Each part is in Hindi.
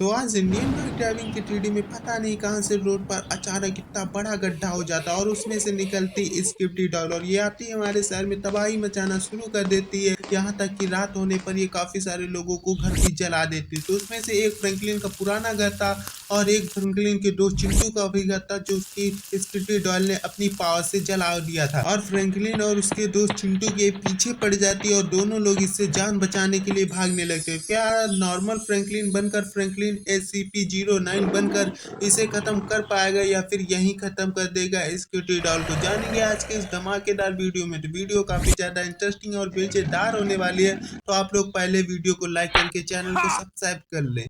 तो आज इंडियन बाइक ड्राइविंग की ट्रेडी में पता नहीं कहां से रोड पर अचानक इतना बड़ा गड्ढा हो जाता है और उसमें से निकलती स्क्विटी डॉल और ये आती है हमारे शहर में तबाही मचाना शुरू कर देती है। यहाँ तक कि रात होने पर ये काफी सारे लोगों को घर भी जला देती है। तो उसमें से एक फ्रैंकलिन का पुराना घर था और एक फ्रैंकलिन के दोस्त चिंटू का भी घर था जो उसकी स्क्विटी डॉल ने अपनी पावर से जला दिया था और फ्रैंकलिन और उसके दोस्त चिंटू के पीछे पड़ जाती है और दोनों लोग इससे जान बचाने के लिए भागने लगते हैं। क्या नॉर्मल फ्रैंकलिन बनकर फ्रैंकलिन SCP-09 बनकर इसे खत्म कर पाएगा या फिर यहीं खत्म कर देगा स्क्विटी डॉल को? जानेंगे आज के इस धमाकेदार वीडियो में। तो वीडियो काफी ज्यादा इंटरेस्टिंग और मजेदार होने वाली है, तो आप लोग पहले वीडियो को लाइक करके चैनल को सब्सक्राइब कर लें।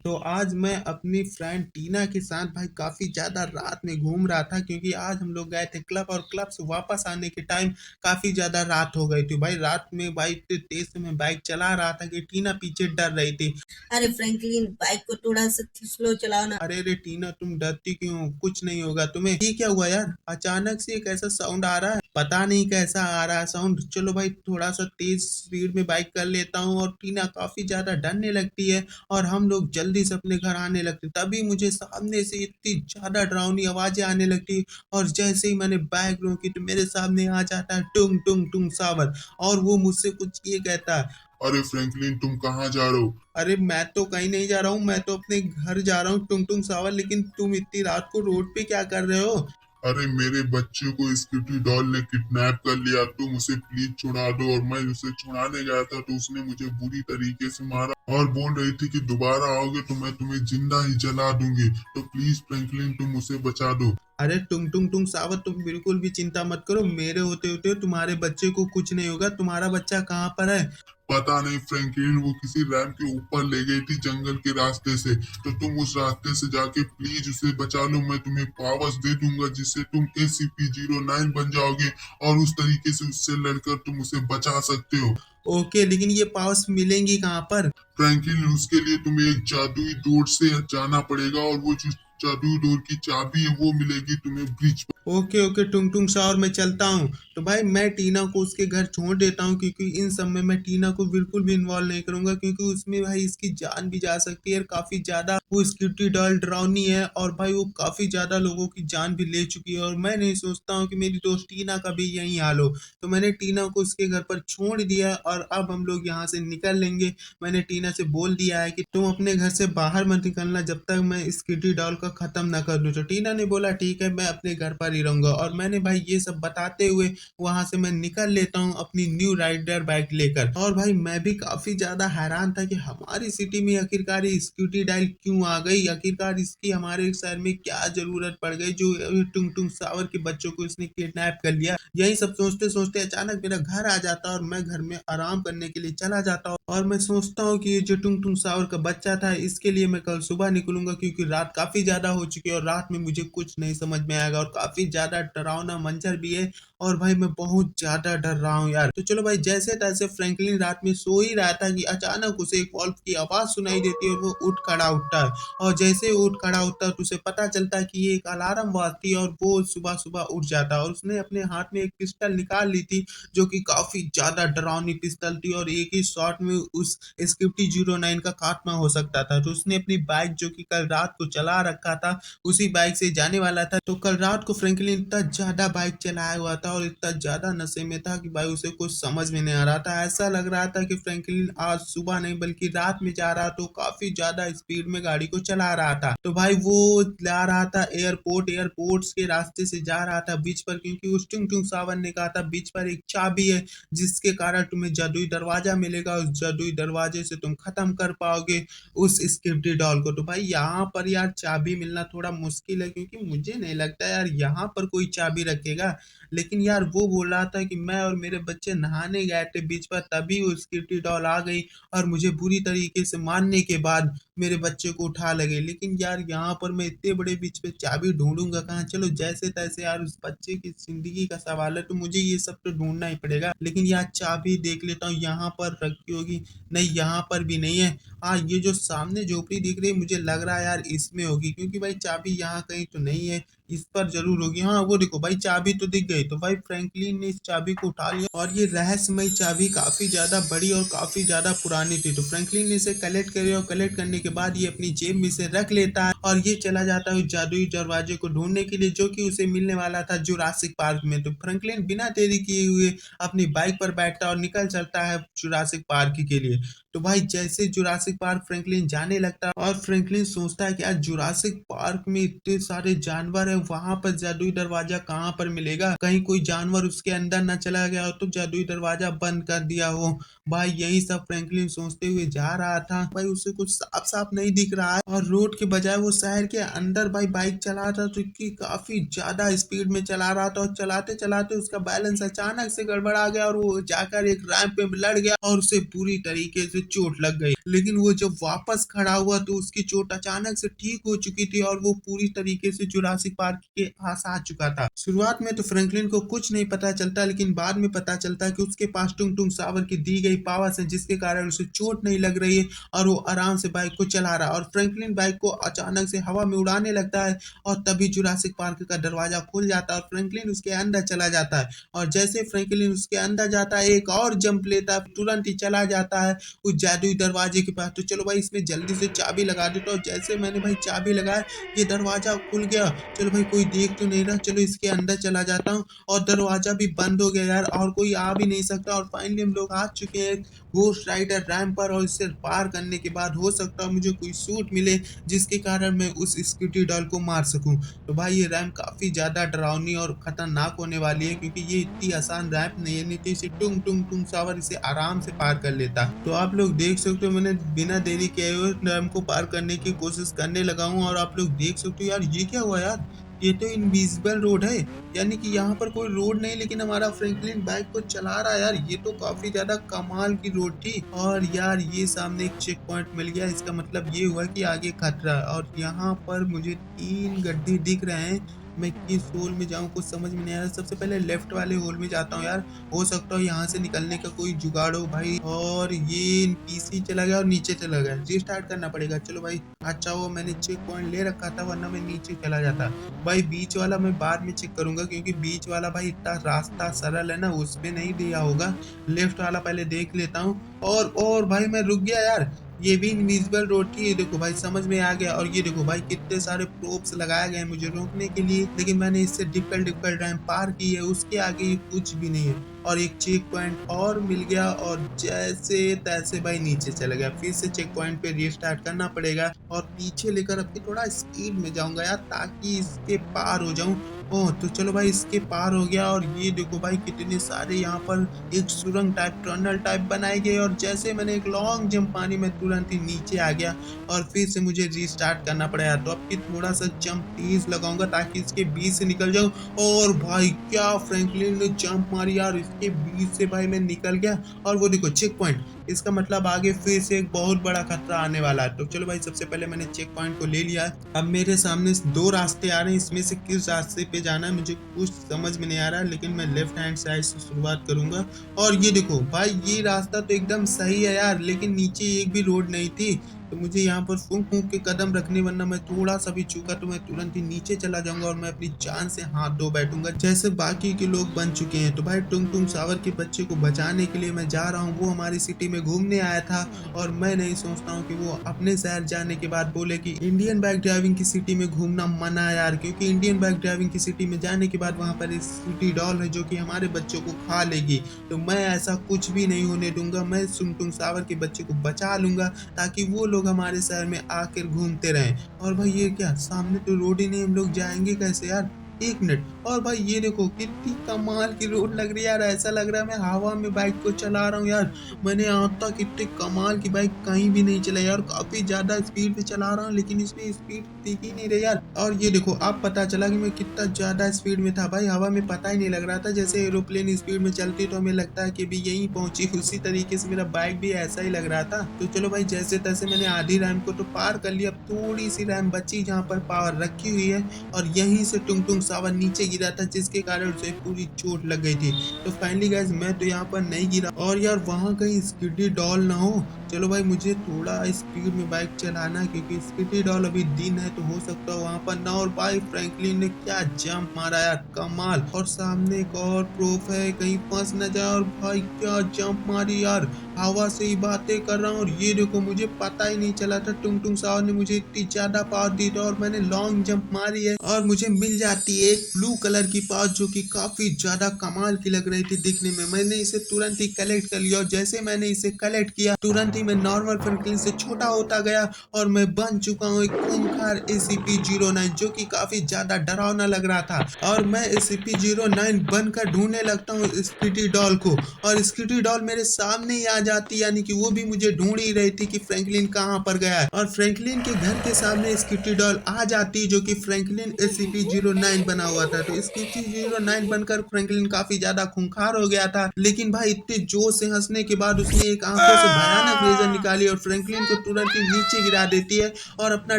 तो आज मैं अपनी फ्रेंड टीना के साथ भाई काफ़ी ज़्यादा रात में घूम रहा था, क्योंकि आज हम लोग गए थे क्लब और क्लब से वापस आने के टाइम काफ़ी ज़्यादा रात हो गई थी। भाई रात में बाइक इतनी तेज से मैं बाइक चला रहा था कि टीना पीछे डर रही थी। अरे फ्रैंकलिन, बाइक को थोड़ा सा स्लो चलाओ ना। अरे रे टीना, तुम डरती क्यों हो? कुछ नहीं होगा तुम्हें। ये क्या हुआ यार, अचानक से एक ऐसा साउंड आ रहा है, पता नहीं कैसा आ रहा है साउंड। चलो भाई थोड़ा सा तेज स्पीड में बाइक कर लेता हूँ और टीना काफी ज्यादा डरने लगती है और हम लोग जल्दी से अपने घर आने लगते। तभी मुझे सामने से इतनी ज्यादा डरावनी आवाजें आने लगती और जैसे ही मैंने बाइक रोकी तो मेरे सामने आ जाता है टुंग टुंग टुंग सावर और वो मुझसे कुछ ये कहता है। अरे फ्रैंकलिन, तुम कहाँ जा रहे हो? अरे मैं तो कहीं नहीं जा रहा हूँ, मैं तो अपने घर जा रहा हूँ टुंग टुंग सावर, लेकिन तुम इतनी रात को रोड पे क्या कर रहे हो? अरे मेरे बच्चे को स्कूटी डॉल ने किडनैप कर लिया, तुम उसे प्लीज छुड़ा दो। और मैं उसे छुड़ाने गया था तो उसने मुझे बुरी तरीके से मारा और बोल रही थी कि दोबारा आओगे तो मैं तुम्हें जिंदा ही जला दूंगी। तो प्लीज फ्रैंकलिन, तुम उसे बचा दो। अरे टुंग टुंग टुंग सावर, तुम बिल्कुल भी चिंता मत करो, मेरे होते होते तुम्हारे बच्चे को कुछ नहीं होगा। तुम्हारा बच्चा कहाँ पर है? पता नहीं फ्रैंकलिन, वो किसी रैम के ऊपर ले गई थी जंगल के रास्ते से। तो तुम उस रास्ते से जाके प्लीज उसे बचा लो। मैं तुम्हें पावर्स दे दूंगा जिससे तुम SCP-09 बन जाओगे और उस तरीके से उससे लड़कर तुम उसे बचा सकते हो। ओके, लेकिन ये पावर्स मिलेंगी कहाँ पर? फ्रैंकलिन, उसके लिए तुम्हें एक जादुई डोर से जाना पड़ेगा और वो जो जादुई डोर की चाबी है वो मिलेगी तुम्हें ब्रिज पर। ओके ओके टुंग टुंग सावर, मैं चलता हूँ। तो भाई मैं टीना को उसके घर छोड़ देता हूँ, क्योंकि इन सब में मैं टीना को बिल्कुल भी इन्वॉल्व नहीं करूंगा, क्योंकि उसमें भाई इसकी जान भी जा सकती है और काफी ज्यादा वो स्क्रिप्टी डॉल डरावनी है और भाई वो काफी ज्यादा लोगों की जान भी ले चुकी है और मैं नहीं सोचता हूँ कि मेरी दोस्त टीना का भी यही हाल हो। तो मैंने टीना को उसके घर पर छोड़ दिया और अब हम लोग यहाँ से निकल लेंगे। मैंने टीना से बोल दिया है कि तुम अपने घर से बाहर मत निकलना जब तक मैं इस किटी डॉल का खत्म ना कर दूं। तो टीना ने बोला ठीक है, मैं अपने घर पर ही रहूंगा और मैंने भाई ये सब बताते हुए वहां से मैं निकल लेता हूँ अपनी न्यू राइडर बाइक लेकर। और भाई मैं भी काफी ज्यादा हैरान था कि हमारी सिटी में आखिरकार ये स्कूटी डायल क्यों आ गई, आखिरकार इसकी हमारे शहर में क्या जरूरत पड़ गई जो टुंग टुंग सावर के बच्चों को इसने किडनैप कर लिया। यही सब सोचते सोचते अचानक मेरा घर आ जाता और मैं घर में आराम करने के लिए चला जाता हूँ और मैं सोचता हूँ कि ये जो टुंग टुंग सावर का बच्चा था इसके लिए मैं कल सुबह निकलूंगा, क्योंकि रात काफी ज्यादा हो चुकी है और रात में मुझे कुछ नहीं समझ में आएगा और काफी ज्यादा डरावना मंजर भी है और भाई मैं बहुत ज्यादा डर रहा हूँ यार। तो चलो भाई, जैसे तैसे फ्रैंकलिन रात में सो ही रहा था कि अचानक उसे एक वॉल्व की आवाज सुनाई देती है और वो उठ खड़ा उठता है और जैसे ही उठ खड़ा होता है तो उसे पता चलता है कि ये एक अलार्म आवाज थी और वो सुबह सुबह उठ जाता है और उसने अपने हाथ में एक पिस्टल निकाल ली थी जो कि काफी ज्यादा डरावनी पिस्तल थी और एक ही शॉट में उस SCP-09 का खात्मा हो सकता था। तो उसने अपनी बाइक जो कि कल रात को चला रखा था उसी बाइक से जाने वाला था। तो कल रात को फ्रैंकलिन इतना ज्यादा बाइक चलाया हुआ था और इतना ज्यादा नशे में था कि भाई उसे कुछ समझ में नहीं आ रहा था। ऐसा लग रहा था कि फ्रैंकलिन आज सुबह नहीं बल्कि रात में जा रहा, तो काफी ज्यादा स्पीड में गाड़ी को चला रहा था। तो भाई वो जा रहा था एयरपोर्ट्स के रास्ते से जा रहा था बीच पर, क्योंकि उस टुंग टुंग सावन ने कहा था बीच पर एक चाबी है जिसके कारण तुम्हें जादुई दरवाजा मिलेगा, उस जादुई दरवाजे से तुम खत्म कर पाओगे उस स्क्रिप्टी डॉल को। तो भाई यहाँ पर यार चाबी मिलना थोड़ा मुश्किल है, क्योंकि मुझे नहीं लगता यार यहाँ पर कोई चाबी रखेगा। लेकिन यार वो बोल रहा था कि मैं और मेरे बच्चे नहाने गए थे बीच पर, तभी वो स्क्रिप्टी डॉल आ गई और मुझे बुरी तरीके से मारने के बाद मेरे बच्चे को उठा लगे। लेकिन यार यहाँ पर मैं इतने बड़े बीच पे चाबी ढूंढूंगा कहाँ? चलो जैसे तैसे यार उस बच्चे की जिंदगी का सवाल है तो मुझे ये सब तो ढूंढना ही पड़ेगा। लेकिन यार चाबी देख लेता हूँ यहाँ पर रखी होगी, नहीं यहाँ पर भी नहीं है। हाँ, ये जो सामने झोपड़ी दिख रही है मुझे लग रहा है यार इसमें होगी, क्योंकि भाई चाबी यहाँ कहीं तो नहीं है। इस पर जरूर होगी। हाँ वो देखो भाई चाबी तो दिख गई। तो भाई फ्रैंकलिन ने इस चाबी को उठा लिया और ये रहस्यमय चाबी काफी ज्यादा बड़ी और काफी ज्यादा पुरानी थी। तो फ्रैंकलिन ने इसे कलेक्ट करे और कलेक्ट करने के बाद ये अपनी जेब में से रख लेता है और ये चला जाता है उस जादुई दरवाजे को ढूंढने के लिए जो कि उसे मिलने वाला था जुरासिक पार्क में। तो फ्रैंकलिन बिना देरी किए हुए अपनी बाइक पर बैठता और निकल चलता है जुरासिक पार्क के लिए। तो भाई जैसे जुरासिक पार्क फ्रैंकलिन जाने लगता है और फ्रैंकलिन सोचता है कि यार जुरासिक पार्क में इतने सारे जानवर है, वहां पर जादुई दरवाजा कहाँ पर मिलेगा, कहीं कोई जानवर उसके अंदर न चला गया हो तो जादुई दरवाजा बंद कर दिया हो। भाई यही सब फ्रैंकलिन सोचते हुए जा रहा था। भाई उसे कुछ साफ साफ नहीं दिख रहा है और रोड के बजाय वो शहर के अंदर भाई बाइक चला रहा था, तो इसकी काफी ज्यादा स्पीड में चला रहा था और चलाते चलाते उसका बैलेंस अचानक से गड़बड़ा गया और वो जाकर एक रैंप पे लड़ गया और उसे पूरी तरीके से चोट लग गई। लेकिन वो जब वापस खड़ा हुआ तो उसकी चोट अचानक से ठीक हो चुकी थी और वो पूरी तरीके से जुरासिक पार्क के पास आ चुका था। शुरुआत में तो फ्रैंकलिन को कुछ नहीं पता चलता, लेकिन बाद में पता चलता है कि उसके पास टुंग टुंग सावर की दी गई पावर्स है जिसके कारण उसे चोट नहीं लग रही है और वो आराम से बाइक को चला रहा है। और फ्रैंकलिन बाइक को अचानक से हवा में उड़ाने लगता है और तभी जुरासिक पार्क का दरवाजा खुल जाता है और फ्रैंकलिन उसके अंदर चला जाता है। और जैसे फ्रैंकलिन उसके अंदर जाता है एक और जंप लेता है, तुरंत ही चला जाता है उस जादुई दरवाजे के पास। तो चलो भाई इसमें जल्दी से चाबी लगा देता हूँ। जैसे मैंने भाई चाबी लगाया ये दरवाजा खुल गया। चलो भाई कोई देख तो नहीं रहा, चलो इसके अंदर चला जाता हूँ और दरवाजा भी बंद हो गया यार और कोई आ भी नहीं सकता। और फाइनली हम लोग आ चुके हैं घोस्ट राइडर रैंप पर और इसे पार करने के बाद हो सकता है मुझे कोई सूट मिले जिसके कारण मैं उस स्कूटी डॉल को मार सकूं। तो भाई ये रैंप काफी ज्यादा डरावनी और खतरनाक होने वाली है क्योंकि ये इतनी आसान रैंप नहीं है, नहीं तो इसे टुंग टुंग टुंग सावर इसे आराम से पार कर लेता। तो आप लोग देख सकते हो मैंने बिना देरी किए हुए रैंप को पार करने की कोशिश करने लगा हूँ और आप लोग देख सकते हो यार ये क्या हुआ यार, ये तो इनविजिबल रोड है, यानी कि यहाँ पर कोई रोड नहीं लेकिन हमारा फ्रैंकलिन बाइक को चला रहा है यार। ये तो काफी ज्यादा कमाल की रोड थी। और यार ये सामने एक चेक पॉइंट मिल गया, इसका मतलब ये हुआ कि आगे खतरा है। और यहाँ पर मुझे 3 गड्ढे दिख रहे हैं, मैं किस होल में जाऊँ कुछ समझ में नहीं आ रहा। सबसे पहले लेफ्ट वाले होल में जाता हूँ यार, हो सकता है यहाँ से निकलने का कोई जुगाड़ हो भाई। और ये पीसी चला गया और नीचे चला गया, रिस्टार्ट करना पड़ेगा। चलो भाई अच्छा वो मैंने चेक पॉइंट ले रखा था वरना मैं नीचे चला जाता। भाई बीच वाला मैं बाद में चेक करूंगा क्योंकि बीच वाला भाई इतना रास्ता सरल है ना, उसमें नहीं दिया होगा। लेफ्ट वाला पहले देख लेता हूँ। और भाई मैं रुक गया यार, ये भी इनविजिबल रोड थी। ये देखो भाई समझ में आ गया। और ये देखो भाई कितने सारे प्रोप्स लगाए गए हैं मुझे रोकने के लिए, लेकिन मैंने इससे डिफिकल्ट टाइम पार की है, उसके आगे ये कुछ भी नहीं है। और एक चेक पॉइंट और मिल गया और जैसे तैसे भाई नीचे चला गया। फिर से चेक पॉइंट पे रिस्टार्ट करना पड़ेगा और पीछे लेकर अपनी थोड़ा स्पीड में जाऊंगा यार ताकि इसके पार हो जाऊं। ओह तो चलो भाई इसके पार हो गया। और ये देखो भाई कितने सारे यहाँ पर एक सुरंग टाइप टनल टाइप बनाए गए और जैसे मैंने एक लॉन्ग जंप पानी में तुरंत ही नीचे आ गया और फिर से मुझे रिस्टार्ट करना पड़ेगा। तो अब की थोड़ा सा जंप तेज लगाऊंगा ताकि इसके बीच से निकल जाऊं। और भाई क्या फ्रैंकलिन ने जंप मारी यार, इसके बीच से भाई मैं निकल गया। और वो देखो चेक पॉइंट, इसका मतलब आगे फिर से एक बहुत बड़ा खतरा आने वाला है। तो चलो भाई सबसे पहले मैंने चेक पॉइंट को ले लिया। अब मेरे सामने 2 रास्ते आ रहे हैं, इसमें से किस रास्ते पे जाना है मुझे कुछ समझ में नहीं आ रहा है, लेकिन मैं लेफ्ट हैंड साइड से शुरुआत करूंगा। और ये देखो भाई ये रास्ता तो एकदम सही है यार, लेकिन नीचे एक भी रोड नहीं थी। तो मुझे यहाँ पर फूंक फूंक के कदम रखने, वरना मैं थोड़ा सा भी चूका तो मैं तुरंत ही नीचे चला जाऊंगा और मैं अपनी जान से हाथ धो बैठूंगा जैसे बाकी के लोग बन चुके हैं। तो भाई टुंग टुंग सावर के बच्चे को बचाने के लिए मैं जा रहा हूँ। वो हमारी सिटी में घूमने आया था और मैं नहीं सोचता हूँ कि वो अपने शहर जाने के बाद बोले कि इंडियन बाइक ड्राइविंग की सिटी में घूमना मना है यार, क्योंकि इंडियन बाइक ड्राइविंग की सिटी में जाने के बाद वहाँ पर एक सिटी डॉल है जो कि हमारे बच्चों को खा लेगी। तो मैं ऐसा कुछ भी नहीं होने दूंगा, मैं टुंग टुंग सावर के बच्चे को बचा लूंगा ताकि वो लोग हमारे शहर में आकर घूमते रहें। और भाई ये क्या सामने तो रोड ही नहीं, हम लोग जाएंगे कैसे यार, 1 मिनट। और भाई ये देखो कितनी कमाल की रोड लग रही है यार, ऐसा लग रहा है मैं हवा में बाइक को चला रहा हूँ यार। मैंने आज तक इतनी कमाल की बाइक कहीं भी नहीं चलाई यार, काफी ज्यादा स्पीड पे चला रहा हूँ लेकिन इसमें स्पीड दिख ही नहीं रही यार। और ये देखो अब पता चला कि मैं कितना ज्यादा स्पीड में था भाई, हवा में पता ही नहीं लग रहा था। जैसे एरोप्लेन स्पीड में चलती तो हमें लगता है कि भी यहीं पहुंची, उसी तरीके से मेरा बाइक भी ऐसा ही लग रहा था। तो चलो भाई जैसे तैसे मैंने आधी रैम्प को तो पार कर लिया, अब थोड़ी सी रैम्प बची जहाँ पर पावर रखी हुई है और यहीं से टुंग टुंग सावर नीचे गिरा था जिसके कारण उसे पूरी चोट लग गई थी। तो फाइनली गाइस मैं तो यहाँ पर नहीं गिरा। और यार वहाँ कहीं स्किडी डॉल ना हो, चलो भाई मुझे थोड़ा स्पीड में बाइक चलाना है क्योंकि स्कूटी डॉल अभी दिन है तो हो सकता है वहां पर ना। और भाई फ्रैंकलिन ने क्या जंप मारा यार, कमाल। और सामने एक और प्रूफ है, कहीं फंस न जाए। और भाई क्या जंप मारी यार, हवा से ही बातें कर रहा हूँ। और ये देखो मुझे पता ही नहीं चला था, टुंग टुंग सावर ने मुझे इतनी ज्यादा पावर दी थी और मैंने लॉन्ग जंप मारी है और मुझे मिल जाती है एक ब्लू कलर की पावर जो कि काफी ज्यादा कमाल की लग रही थी दिखने में। मैंने इसे तुरंत ही कलेक्ट कर लिया और जैसे मैंने इसे कलेक्ट किया तुरंत ही मैं नॉर्मल फ्रैंकलिन से छोटा होता गया और मैं बन चुका हूँ एक खूंखार SCP-09 जो कि काफी ज्यादा डरावना लग रहा था। और मैं SCP-09 बनकर ढूंढने लगता हूँ स्कूटी डॉल को और स्कूटी डॉल मेरे सामने ही आ जाती, यानी कि वो भी मुझे ढूंढ ही रही थी कि फ्रैंकलिन कहाँ पर गया है। और फ्रैंकलिन के घर के सामने स्कूटी डॉल आ जाती जो कि फ्रैंकलिन SCP-09 बना हुआ था। तो SCP-09 बनकर फ्रैंकलिन काफी ज्यादा खूंखार हो गया था, लेकिन भाई इतने जोर से हंसने के बाद उसने एक आंखों से भयानक लेजर निकाली और फ्रैंकलिन को तुरंत ही नीचे गिरा देती है और अपना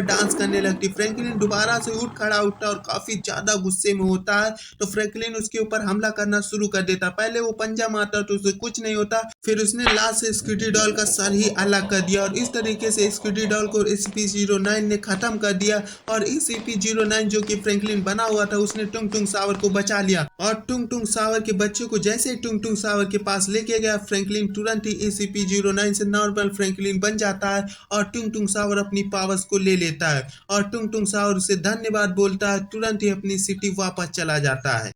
डांस करने लगती। फ्रैंकलिन दोबारा से उठ खड़ा होता है और काफी ज्यादा गुस्से में होता है, तो फ्रैंकलिन उसके ऊपर हमला करना शुरू कर देता। पहले वो पंजा मारता तो उसे कुछ नहीं होता, फिर उसने लास्ट से स्कूटी डॉल का सर ही अलग कर दिया और इस तरीके से स्कूटी डॉल को SCP-09 ने खत्म कर दिया। और SCP-09 जो कि फ्रैंकलिन बना हुआ था उसने टुंग टुंग सावर को बचा लिया और टुंग टुंग सावर के बच्चे को जैसे ही टुंग टुंग सावर के पास लेके गया फ्रैंकलिन तुरंत ही SCP-09 से नॉर्मल फ्रैंकलिन बन जाता है और टुंग टुंग सावर अपनी पावर्स को ले लेता है और टुंग टुंग सावर उसे धन्यवाद बोलता है, तुरंत ही अपनी सिटी वापस चला जाता है।